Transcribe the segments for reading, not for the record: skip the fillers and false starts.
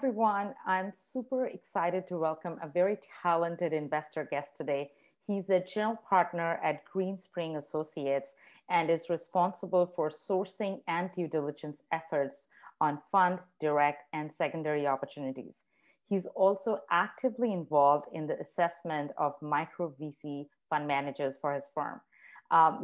everyone. I'm super excited to welcome a very talented investor guest today. He's a general partner at Greenspring Associates and is responsible for sourcing and due diligence efforts on fund, direct, and secondary opportunities. He's also actively involved in the assessment of micro VC fund managers for his firm.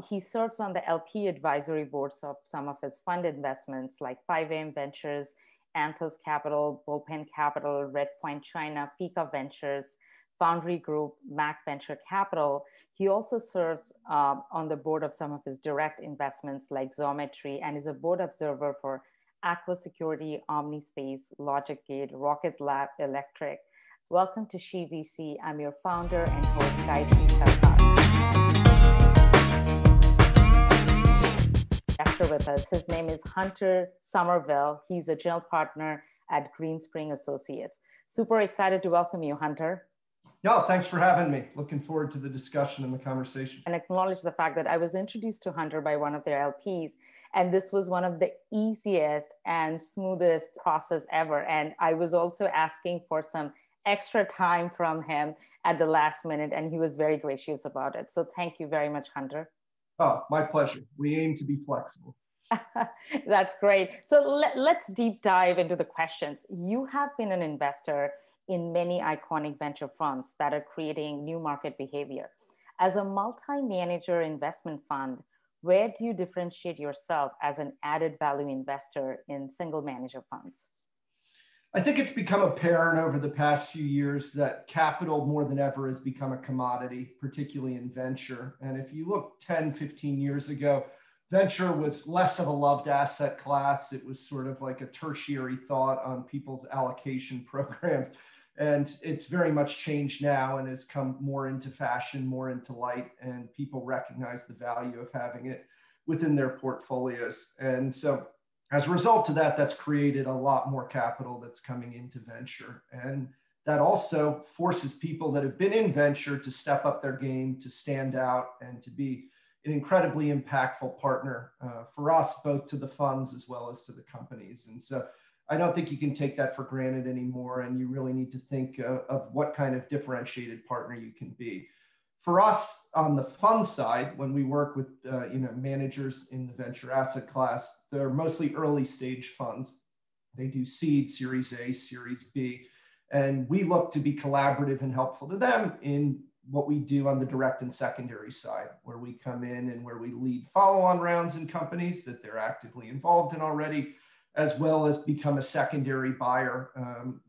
He serves on the LP advisory boards of some of his fund investments like Fika Ventures, Anthos Capital, Bullpen Capital, Redpoint China, Fika Ventures, Foundry Group, Venture Capital. He also serves on the board of some of his direct investments like Xometry and is a board observer for Aqua Security, Omnispace, LogicGate, Rocket Lab Electric. Welcome to SheVC. I'm your founder and host, Gayatri Sarkar. With us. His name is Hunter Somerville. He's a general partner at Greenspring Associates. Super excited to welcome you, Hunter. No, thanks for having me. Looking forward to the discussion and the conversation. And acknowledge the fact that I was introduced to Hunter by one of their LPs, and this was one of the easiest and smoothest process ever. And I was also asking for some extra time from him at the last minute, and he was very gracious about it. So thank you very much, Hunter. Oh, my pleasure. We aim to be flexible. That's great. So let's deep dive into the questions. You have been an investor in many iconic venture funds that are creating new market behavior. As a multi-manager investment fund, where do you differentiate yourself as an added value investor in single manager funds? I think it's become apparent over the past few years that capital more than ever has become a commodity, particularly in venture. And if you look 10, 15 years ago, venture was less of a loved asset class. It was sort of like a tertiary thought on people's allocation programs. And it's very much changed now and has come more into fashion, more into light, and people recognize the value of having it within their portfolios. And so as a result of that, that's created a lot more capital that's coming into venture. And that also forces people that have been in venture to step up their game, to stand out, and to be an incredibly impactful partner for us, both to the funds as well as to the companies. And so I don't think you can take that for granted anymore. And you really need to think of what kind of differentiated partner you can be. For us on the fund side, when we work with managers in the venture asset class, they're mostly early stage funds. They do seed, Series A, Series B, and we look to be collaborative and helpful to them in what we do on the direct and secondary side, where we come in and where we lead follow-on rounds in companies that they're actively involved in already, as well as become a secondary buyer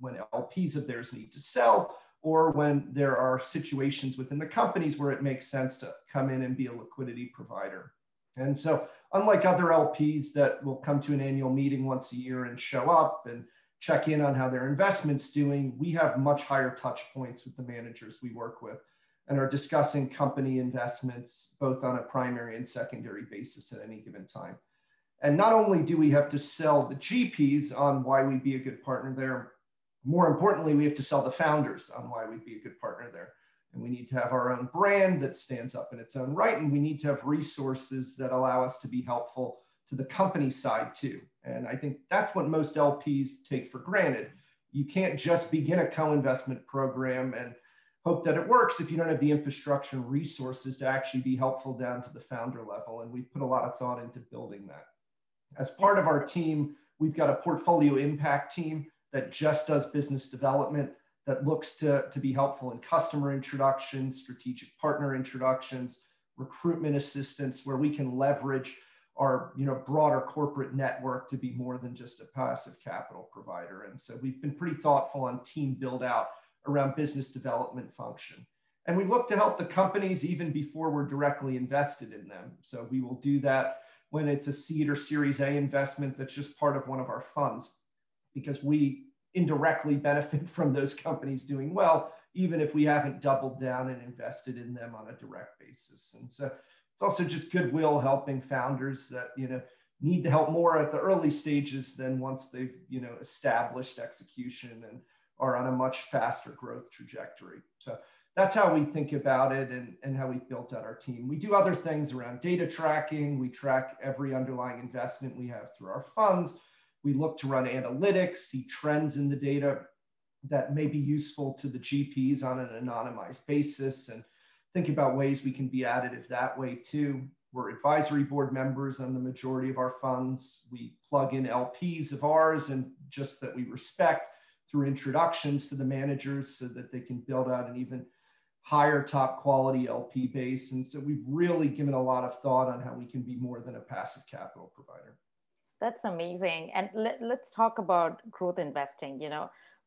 when LPs of theirs need to sell, or when there are situations within the companies where it makes sense to come in and be a liquidity provider. And so unlike other LPs that will come to an annual meeting once a year and show up and check in on how their investment's doing, we have much higher touch points with the managers we work with and are discussing company investments both on a primary and secondary basis at any given time. And not only do we have to sell the GPs on why we'd be a good partner there, more importantly, we have to sell the founders on why we'd be a good partner there. And we need to have our own brand that stands up in its own right. And we need to have resources that allow us to be helpful to the company side too. And I think that's what most LPs take for granted. You can't just begin a co-investment program and hope that it works if you don't have the infrastructure and resources to actually be helpful down to the founder level. And we've put a lot of thought into building that. As part of our team, we've got a portfolio impact team that just does business development, that looks to be helpful in customer introductions, strategic partner introductions, recruitment assistance, where we can leverage our broader corporate network to be more than just a passive capital provider. And so we've been pretty thoughtful on team build out around business development function. And we look to help the companies even before we're directly invested in them. So we will do that when it's a seed or Series A investment that's just part of one of our funds, because we indirectly benefit from those companies doing well, even if we haven't doubled down and invested in them on a direct basis. And so it's also just goodwill helping founders that need to help more at the early stages than once they've established execution and are on a much faster growth trajectory. So that's how we think about it and how we've built out our team. We do other things around data tracking. We track every underlying investment we have through our funds. We look to run analytics, see trends in the data that may be useful to the GPs on an anonymized basis, and think about ways we can be additive that way too. We're advisory board members on the majority of our funds. We plug in LPs of ours and just that we respect through introductions to the managers so that they can build out an even higher top quality LP base. And so we've really given a lot of thought on how we can be more than a passive capital provider. That's amazing. And let's talk about growth investing.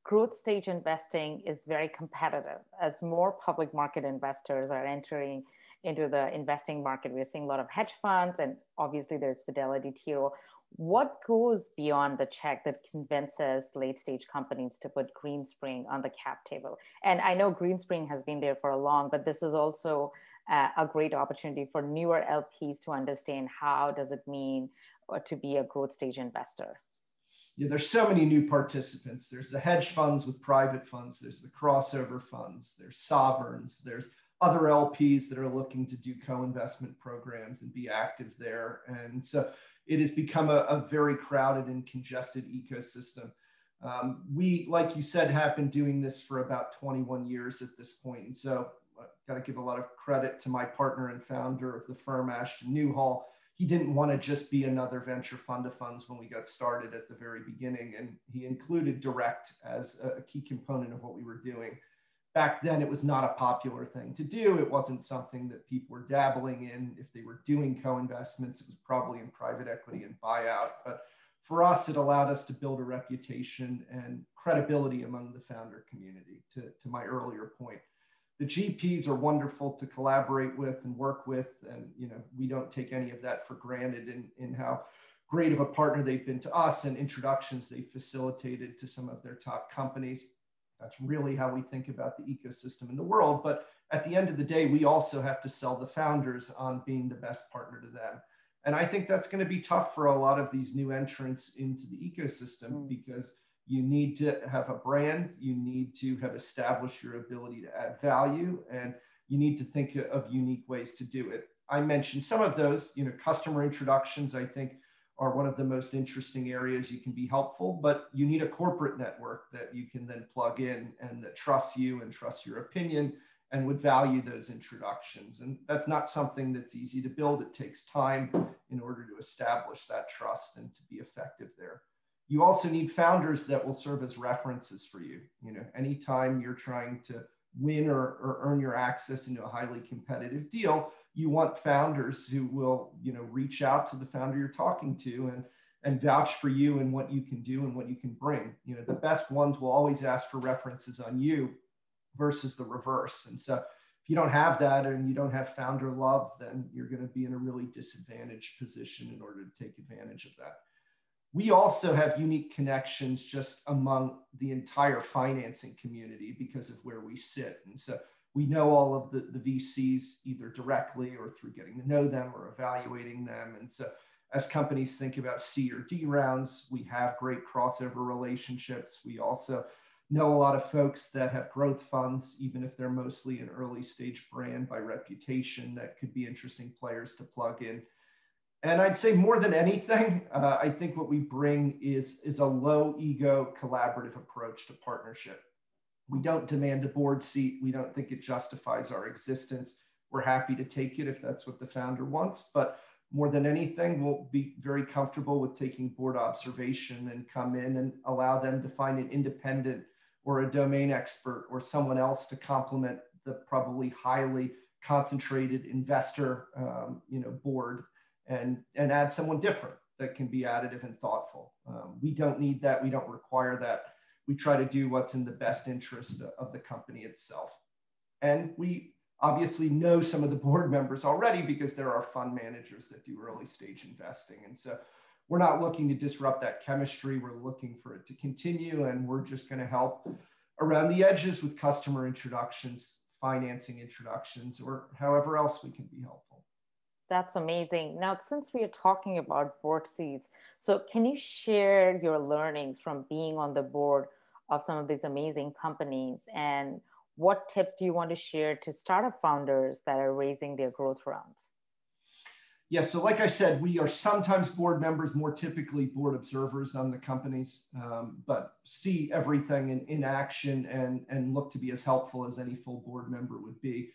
Growth stage investing is very competitive as more public market investors are entering into the investing market. We're seeing a lot of hedge funds, and obviously there's Fidelity, T. Rowe. What goes beyond the check that convinces late stage companies to put Greenspring on the cap table? And I know Greenspring has been there for a long, but this is also a great opportunity for newer LPs to understand how does it mean to be a growth stage investor. Yeah, there's so many new participants. There's the hedge funds with private funds. There's the crossover funds. There's sovereigns. There's other LPs that are looking to do co-investment programs and be active there. And so it has become a very crowded and congested ecosystem. We, like you said, have been doing this for about 21 years at this point. And so I've got to give a lot of credit to my partner and founder of the firm, Ashton Newhall. He didn't want to just be another venture fund of funds when we got started at the very beginning. And he included direct as a key component of what we were doing. Back then, it was not a popular thing to do. It wasn't something that people were dabbling in. If they were doing co-investments, it was probably in private equity and buyout. But for us, it allowed us to build a reputation and credibility among the founder community, to my earlier point. The GPs are wonderful to collaborate with and work with. And we don't take any of that for granted in how great of a partner they've been to us and introductions they've facilitated to some of their top companies. That's really how we think about the ecosystem in the world. But at the end of the day, we also have to sell the founders on being the best partner to them. And I think that's going to be tough for a lot of these new entrants into the ecosystem because you need to have a brand, you need to have established your ability to add value, and you need to think of unique ways to do it. I mentioned some of those, customer introductions, I think, are one of the most interesting areas you can be helpful, but you need a corporate network that you can then plug in and that trusts you and trusts your opinion and would value those introductions. And that's not something that's easy to build. It takes time in order to establish that trust and to be effective there. You also need founders that will serve as references for you. Anytime you're trying to win or earn your access into a highly competitive deal, you want founders who will, reach out to the founder you're talking to and vouch for you and what you can do and what you can bring. The best ones will always ask for references on you versus the reverse. And so if you don't have that and you don't have founder love, then you're going to be in a really disadvantaged position in order to take advantage of that. We also have unique connections just among the entire financing community because of where we sit. And so we know all of the VCs either directly or through getting to know them or evaluating them. And so as companies think about C or D rounds, we have great crossover relationships. We also know a lot of folks that have growth funds, even if they're mostly an early stage brand by reputation, that could be interesting players to plug in. And I'd say more than anything, I think what we bring is a low ego collaborative approach to partnership. We don't demand a board seat. We don't think it justifies our existence. We're happy to take it if that's what the founder wants. But more than anything, we'll be very comfortable with taking board observation and come in and allow them to find an independent or a domain expert or someone else to complement the probably highly concentrated investor board. And add someone different that can be additive and thoughtful. We don't need that. We don't require that. We try to do what's in the best interest of the company itself. And we obviously know some of the board members already because there are fund managers that do early stage investing. And so we're not looking to disrupt that chemistry. We're looking for it to continue. And we're just going to help around the edges with customer introductions, financing introductions, or however else we can be helpful. That's amazing. Now, since we are talking about board seats, so can you share your learnings from being on the board of some of these amazing companies? And what tips do you want to share to startup founders that are raising their growth rounds? Yeah, so like I said, we are sometimes board members, more typically board observers on the companies, but see everything in action and look to be as helpful as any full board member would be.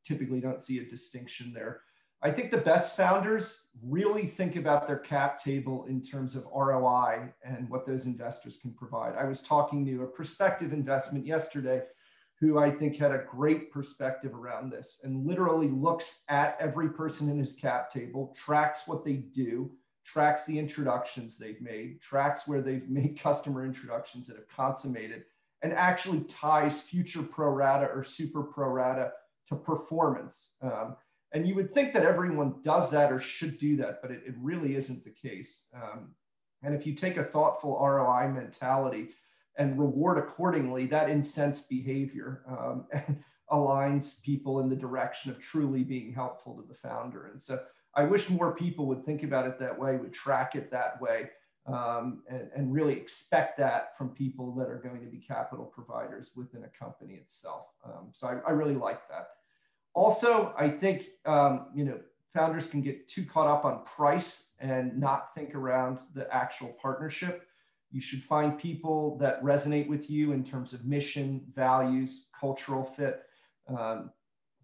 Typically don't see a distinction there. I think the best founders really think about their cap table in terms of ROI and what those investors can provide. I was talking to a prospective investment yesterday who I think had a great perspective around this and literally looks at every person in his cap table, tracks what they do, tracks the introductions they've made, tracks where they've made customer introductions that have consummated, and actually ties future pro rata or super pro rata to performance. And you would think that everyone does that or should do that, but it really isn't the case. And if you take a thoughtful ROI mentality and reward accordingly, that incents behavior and aligns people in the direction of truly being helpful to the founder. And so I wish more people would think about it that way, would track it that way, and really expect that from people that are going to be capital providers within a company itself. So I really like that. Also, I think founders can get too caught up on price and not think around the actual partnership. You should find people that resonate with you in terms of mission, values, cultural fit.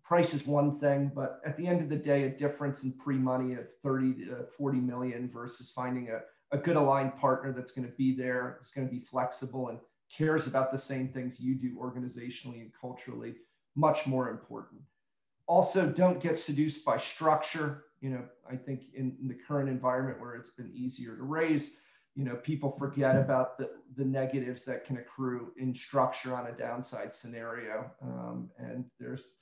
Price is one thing, but at the end of the day, a difference in pre-money of 30 to 40 million versus finding a good aligned partner that's going to be there, it's going to be flexible and cares about the same things you do organizationally and culturally, much more important. Also, don't get seduced by structure. I think in the current environment where it's been easier to raise, people forget about the negatives that can accrue in structure on a downside scenario. And there's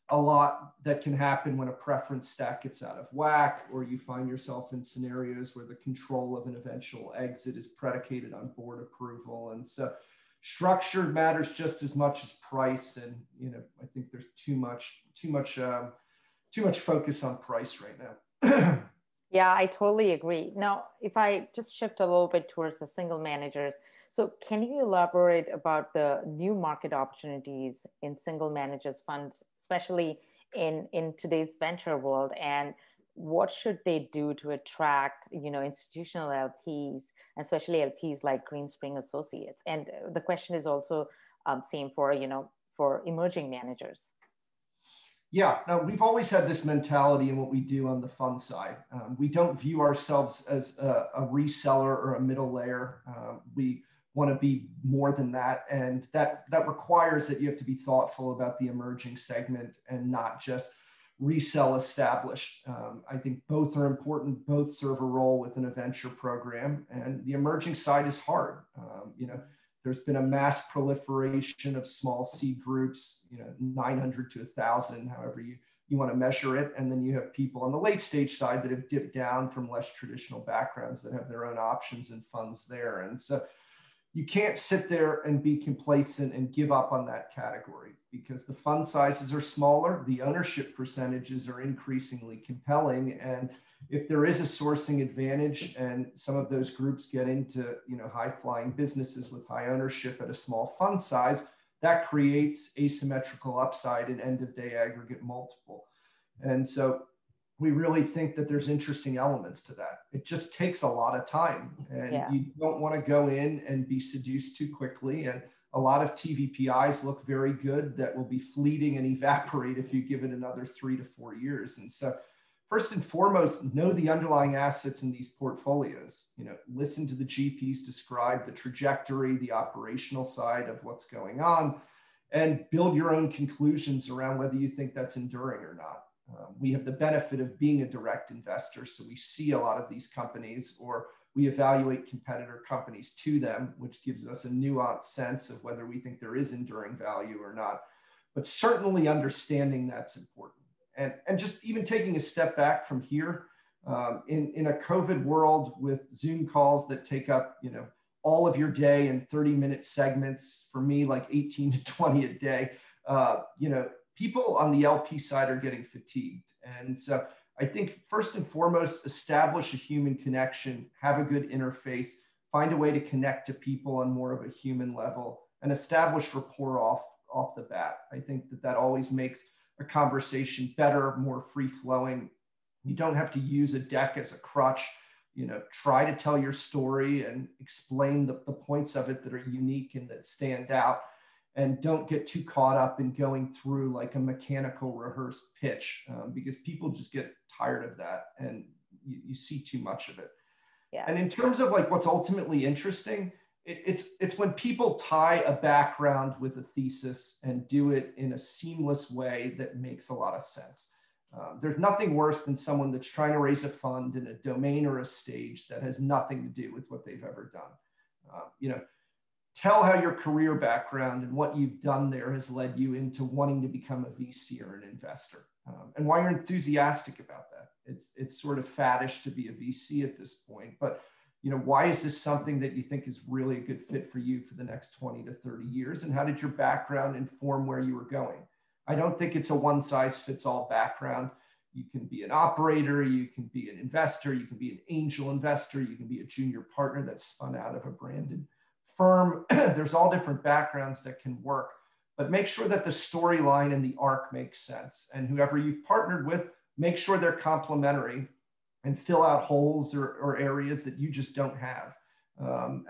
a lot that can happen when a preference stack gets out of whack, or you find yourself in scenarios where the control of an eventual exit is predicated on board approval. And so structure matters just as much as price. And, I think there's too much focus on price right now. Yeah, I totally agree. Now, if I just shift a little bit towards the single managers, so can you elaborate about the new market opportunities in single managers funds, especially in today's venture world, and what should they do to attract, institutional LPs, especially LPs like Greenspring Associates? And the question is also same for, for emerging managers. Yeah, now we've always had this mentality in what we do on the fund side. We don't view ourselves as a reseller or a middle layer. We want to be more than that. And that requires that you have to be thoughtful about the emerging segment and not just resell established. I think both are important, both serve a role within a venture program. And the emerging side is hard. There's been a mass proliferation of small seed groups, 900 to 1,000, however you want to measure it. And then you have people on the late stage side that have dipped down from less traditional backgrounds that have their own options and funds there. And so you can't sit there and be complacent and give up on that category because the fund sizes are smaller, the ownership percentages are increasingly compelling. And if there is a sourcing advantage and some of those groups get into high flying businesses with high ownership at a small fund size, that creates asymmetrical upside in end of day aggregate multiple. And so we really think that there's interesting elements to that. It just takes a lot of time, and you don't want to go in and be seduced too quickly. And a lot of TVPIs look very good that will be fleeting and evaporate if you give it another 3 to 4 years. And so first and foremost, know the underlying assets in these portfolios. Listen to the GPs describe the trajectory, the operational side of what's going on, and build your own conclusions around whether you think that's enduring or not. We have the benefit of being a direct investor, so we see a lot of these companies, or we evaluate competitor companies to them, which gives us a nuanced sense of whether we think there is enduring value or not. But certainly understanding that's important. And just even taking a step back from here, in a COVID world with Zoom calls that take up, all of your day in 30-minute segments, for me, like 18 to 20 a day, people on the LP side are getting fatigued. And so I think first and foremost, establish a human connection, have a good interface, find a way to connect to people on more of a human level, and establish rapport off the bat. I think that always makes a conversation better, more free flowing, You don't have to use a deck as a crutch. Try to tell your story and explain the points of it that are unique and that stand out. And don't get too caught up in going through like a mechanical rehearsed pitch, because people just get tired of that and you see too much of it. Yeah. And in terms of like what's ultimately interesting, it's when people tie a background with a thesis and do it in a seamless way that makes a lot of sense. There's nothing worse than someone that's trying to raise a fund in a domain or a stage that has nothing to do with what they've ever done. Tell how your career background and what you've done there has led you into wanting to become a VC or an investor, and why you're enthusiastic about that. It's sort of faddish to be a VC at this point, but why is this something that you think is really a good fit for you for the next 20 to 30 years? And how did your background inform where you were going? I don't think it's a one size fits all background. You can be an operator, you can be an investor, you can be an angel investor, you can be a junior partner that's spun out of a branded firm. There's all different backgrounds that can work, but make sure that the storyline and the arc makes sense. And whoever you've partnered with, make sure they're complementary and fill out holes or areas that you just don't have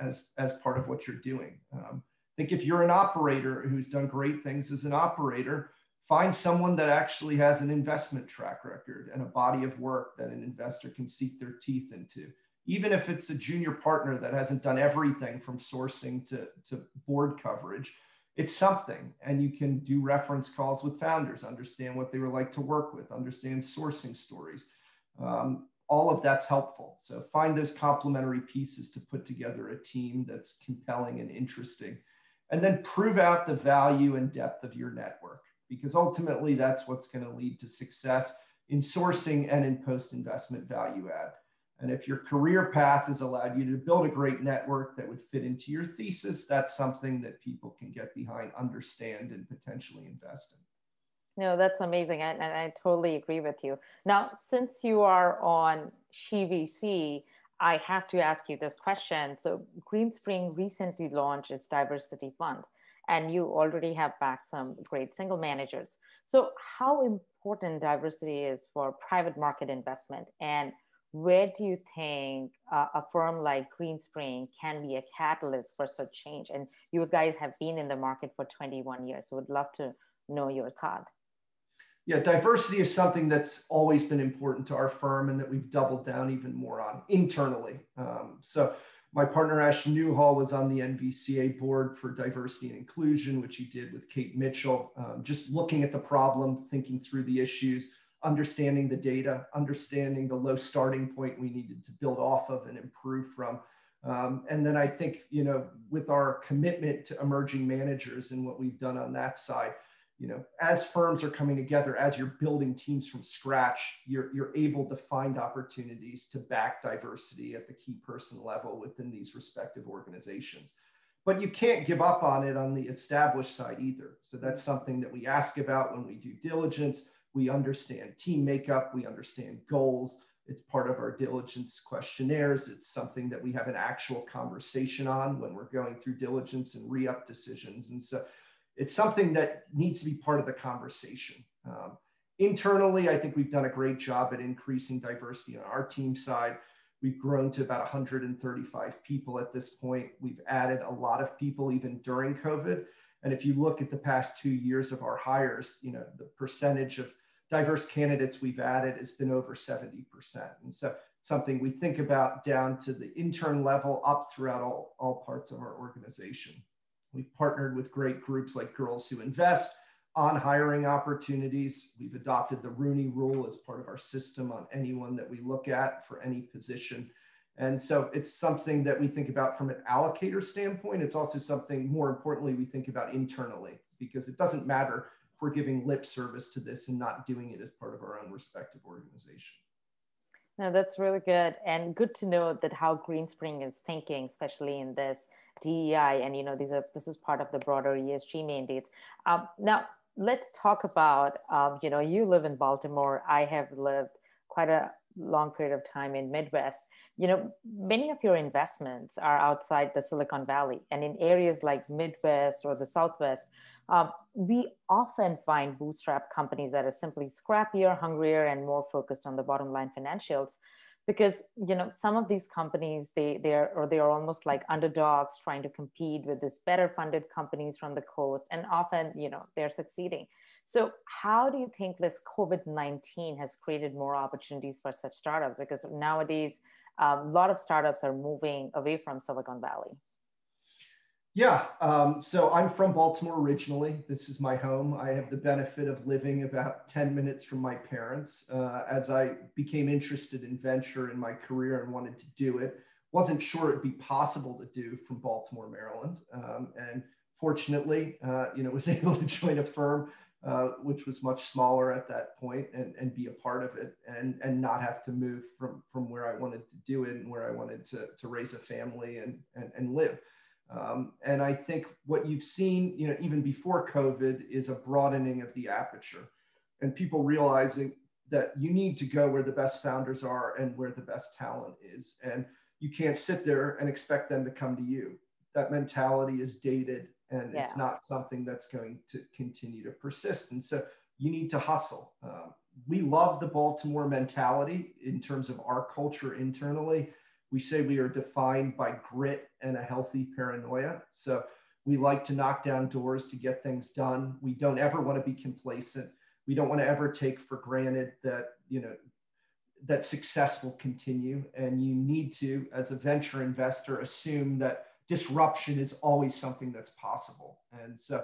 as part of what you're doing. I think if you're an operator who's done great things as an operator, find someone that actually has an investment track record and a body of work that an investor can sink their teeth into. Even if it's a junior partner that hasn't done everything from sourcing to board coverage, it's something. And you can do reference calls with founders, understand what they were like to work with, understand sourcing stories. All of that's helpful. So find those complementary pieces to put together a team that's compelling and interesting. And then prove out the value and depth of your network, because ultimately that's what's going to lead to success in sourcing and in post-investment value add. And if your career path has allowed you to build a great network that would fit into your thesis, that's something that people can get behind, understand, and potentially invest in. No, that's amazing. And I totally agree with you. Now, since you are on SheVC, I have to ask you this question. So Greenspring recently launched its diversity fund, and you already have backed some great single managers. So how important diversity is for private market investment, and where do you think a firm like Greenspring can be a catalyst for such change? And you guys have been in the market for 21 years, so would love to know your thought. Yeah, diversity is something that's always been important to our firm and that we've doubled down even more on internally. So my partner, Ash Newhall, was on the NVCA board for diversity and inclusion, which he did with Kate Mitchell, just looking at the problem, thinking through the issues, understanding the data, understanding the low starting point we needed to build off of and improve from. And then I think, with our commitment to emerging managers and what we've done on that side, as firms are coming together, as you're building teams from scratch, you're able to find opportunities to back diversity at the key person level within these respective organizations. But you can't give up on it on the established side either. So that's something that we ask about when we do diligence. We understand team makeup, we understand goals. It's part of our diligence questionnaires. It's something that we have an actual conversation on when we're going through diligence and re-up decisions. And so it's something that needs to be part of the conversation. Internally, I think we've done a great job at increasing diversity on our team side. We've grown to about 135 people at this point. We've added a lot of people even during COVID. And if you look at the past 2 years of our hires, the percentage of diverse candidates we've added has been over 70%. And so something we think about down to the intern level up throughout all parts of our organization. We've partnered with great groups like Girls Who Invest on hiring opportunities. We've adopted the Rooney Rule as part of our system on anyone that we look at for any position. And so it's something that we think about from an allocator standpoint. It's also something, more importantly, we think about internally, because it doesn't matter if we're giving lip service to this and not doing it as part of our own respective organization. No, that's really good, and good to know that how Greenspring is thinking, especially in this DEI, and this is part of the broader ESG mandates. Now, let's talk about you live in Baltimore. I have lived quite a long period of time in Midwest, many of your investments are outside the Silicon Valley and in areas like Midwest or the Southwest. We often find bootstrap companies that are simply scrappier, hungrier, and more focused on the bottom line financials. Because some of these companies they are almost like underdogs trying to compete with this better funded companies from the coast, and often they're succeeding. So how do you think this COVID-19 has created more opportunities for such startups? Because nowadays a lot of startups are moving away from Silicon Valley. Yeah, so I'm from Baltimore originally. This is my home. I have the benefit of living about 10 minutes from my parents. As I became interested in venture in my career and wanted to do it, wasn't sure it'd be possible to do from Baltimore, Maryland. And fortunately, was able to join a firm which was much smaller at that point and be a part of it and not have to move from where I wanted to do it and where I wanted to raise a family and live. And I think what you've seen, even before COVID, is a broadening of the aperture and people realizing that you need to go where the best founders are and where the best talent is. And you can't sit there and expect them to come to you. That mentality is dated and it's not something that's going to continue to persist. And so you need to hustle. We love the Baltimore mentality in terms of our culture internally. We say we are defined by grit and a healthy paranoia. So we like to knock down doors to get things done. We don't ever want to be complacent. We don't want to ever take for granted that, that success will continue. And you need to, as a venture investor, assume that disruption is always something that's possible. And so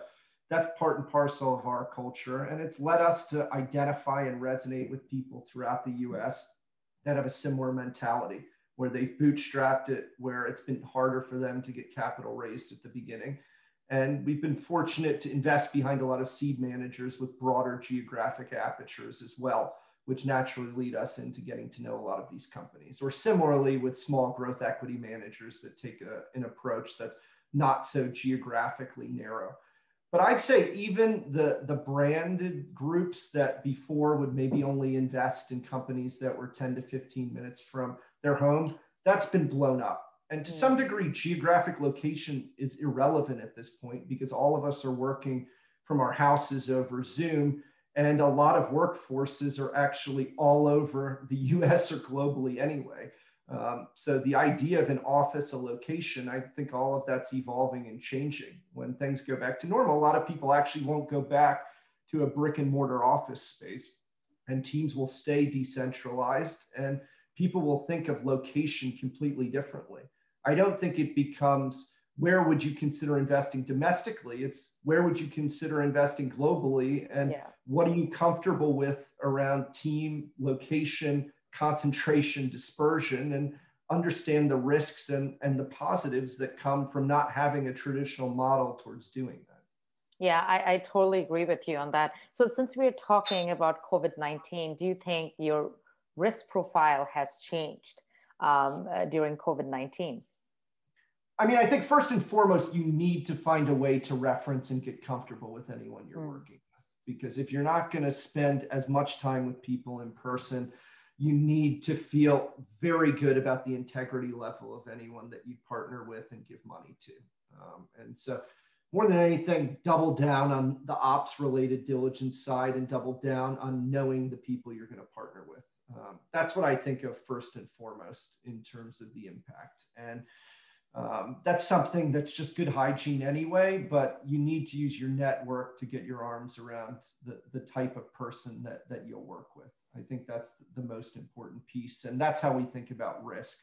that's part and parcel of our culture. And it's led us to identify and resonate with people throughout the US that have a similar mentality, where they've bootstrapped it, where it's been harder for them to get capital raised at the beginning. And we've been fortunate to invest behind a lot of seed managers with broader geographic apertures as well, which naturally lead us into getting to know a lot of these companies. Or similarly with small growth equity managers that take an approach that's not so geographically narrow. But I'd say even the branded groups that before would maybe only invest in companies that were 10 to 15 minutes from their home, that's been blown up. And to some degree, geographic location is irrelevant at this point because all of us are working from our houses over Zoom. And a lot of workforces are actually all over the US or globally anyway. So the idea of an office, a location, I think all of that's evolving and changing. When things go back to normal, a lot of people actually won't go back to a brick and mortar office space, and teams will stay decentralized and people will think of location completely differently. I don't think it becomes, where would you consider investing domestically? It's where would you consider investing globally? And what are you comfortable with around team, location, concentration, dispersion, and understand the risks and the positives that come from not having a traditional model towards doing that. Yeah, I totally agree with you on that. So since we're talking about COVID-19, do you think your risk profile has changed during COVID-19? I mean, I think first and foremost, you need to find a way to reference and get comfortable with anyone you're working with. Because if you're not going to spend as much time with people in person, you need to feel very good about the integrity level of anyone that you partner with and give money to. And so more than anything, double down on the ops related diligence side and double down on knowing the people you're going to partner with. That's what I think of first and foremost in terms of the impact. And that's something that's just good hygiene anyway, but you need to use your network to get your arms around the type of person that you'll work with. I think that's the most important piece. And that's how we think about risk.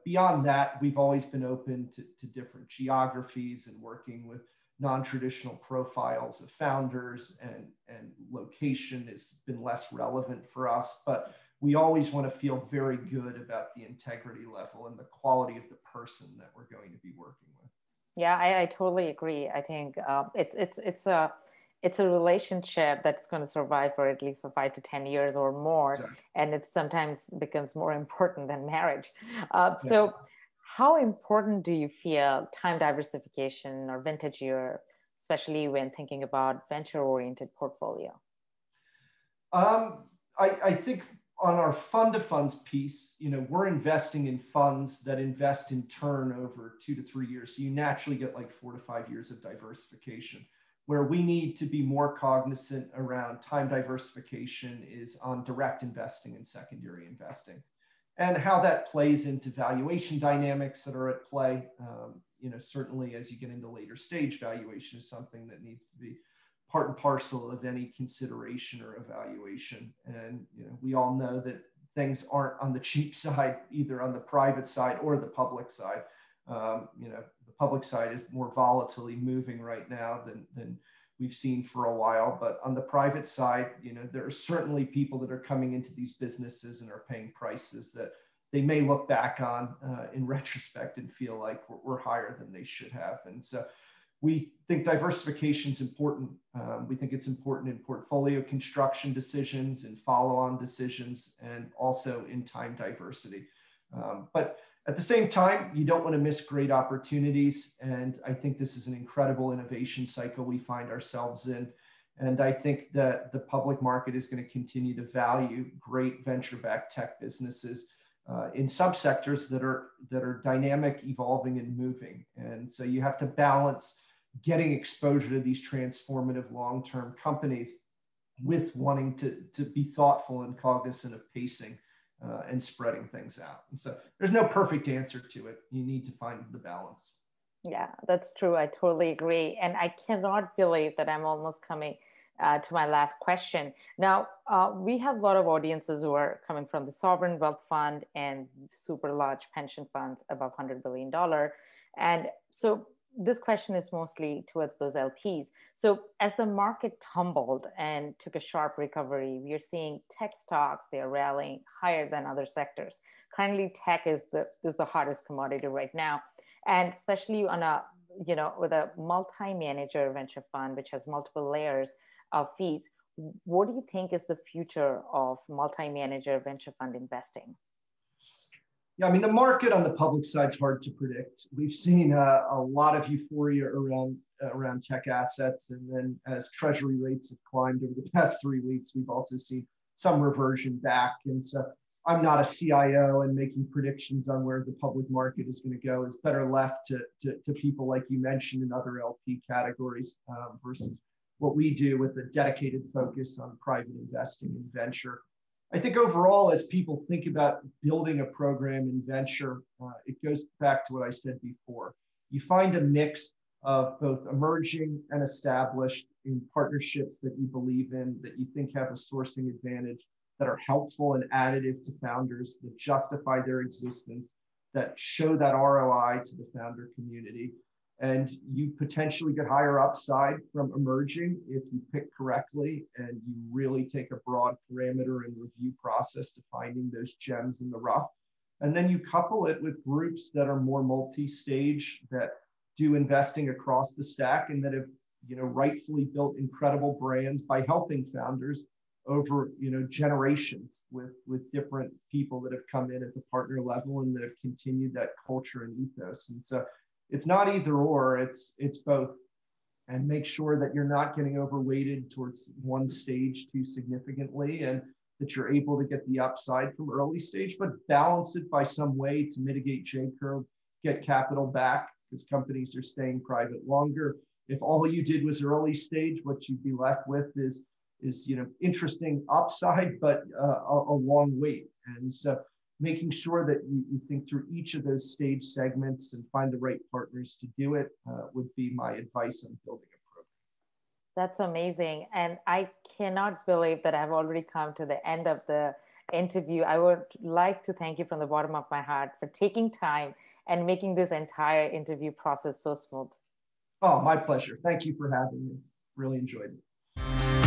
Beyond that, we've always been open to different geographies and working with non-traditional profiles of founders, and location has been less relevant for us, but we always want to feel very good about the integrity level and the quality of the person that we're going to be working with. Yeah, I totally agree. I think it's a relationship that's going to survive for at least for 5 to 10 years or more. Exactly. And it sometimes becomes more important than marriage. So how important do you feel time diversification or vintage year, especially when thinking about venture-oriented portfolio? I think on our fund of funds piece, we're investing in funds that invest in turn over 2 to 3 years. So you naturally get like 4 to 5 years of diversification. Where we need to be more cognizant around time diversification is on direct investing and secondary investing, and how that plays into valuation dynamics that are at play. Certainly as you get into later stage, valuation is something that needs to be part and parcel of any consideration or evaluation. And we all know that things aren't on the cheap side, either on the private side or the public side. The public side is more volatilely moving right now than we've seen for a while. But on the private side, there are certainly people that are coming into these businesses and are paying prices that they may look back on in retrospect and feel like we're higher than they should have. And so we think diversification is important. We think it's important in portfolio construction decisions and follow-on decisions, and also in time diversity. But at the same time, you don't want to miss great opportunities. And I think this is an incredible innovation cycle we find ourselves in. And I think that the public market is going to continue to value great venture-backed tech businesses in subsectors that are dynamic, evolving, and moving. And so you have to balance getting exposure to these transformative long-term companies with wanting to be thoughtful and cognizant of pacing and spreading things out. And so there's no perfect answer to it. You need to find the balance. Yeah, that's true. I totally agree. And I cannot believe that I'm almost coming to my last question. Now, we have a lot of audiences who are coming from the sovereign wealth fund and super large pension funds above $100 billion. And so this question is mostly towards those LPs. So as the market tumbled and took a sharp recovery, we are seeing tech stocks, they are rallying higher than other sectors. Currently, tech is the hottest commodity right now. And especially on with a multi-manager venture fund, which has multiple layers of fees, what do you think is the future of multi-manager venture fund investing? Yeah, I mean, the market on the public side is hard to predict. We've seen a lot of euphoria around tech assets. And then as treasury rates have climbed over the past 3 weeks, we've also seen some reversion back. And so I'm not a CIO, and making predictions on where the public market is going to go is better left to people like you mentioned in other LP categories versus what we do with a dedicated focus on private investing in venture. I think overall, as people think about building a program in venture, it goes back to what I said before. You find a mix of both emerging and established in partnerships that you believe in, that you think have a sourcing advantage, that are helpful and additive to founders, that justify their existence, that show that ROI to the founder community. And you potentially get higher upside from emerging if you pick correctly and you really take a broad parameter and review process to finding those gems in the rough. And then you couple it with groups that are more multi-stage, that do investing across the stack, and that have rightfully built incredible brands by helping founders over generations with different people that have come in at the partner level and that have continued that culture and ethos. And so it's not either or, it's both. And make sure that you're not getting overweighted towards one stage too significantly, and that you're able to get the upside from early stage, but balance it by some way to mitigate J-curve, get capital back, because companies are staying private longer. If all you did was early stage, what you'd be left with is interesting upside, but a long wait. And so making sure that you think through each of those stage segments and find the right partners to do it would be my advice on building a program. That's amazing. And I cannot believe that I've already come to the end of the interview. I would like to thank you from the bottom of my heart for taking time and making this entire interview process so smooth. Oh, my pleasure. Thank you for having me. Really enjoyed it.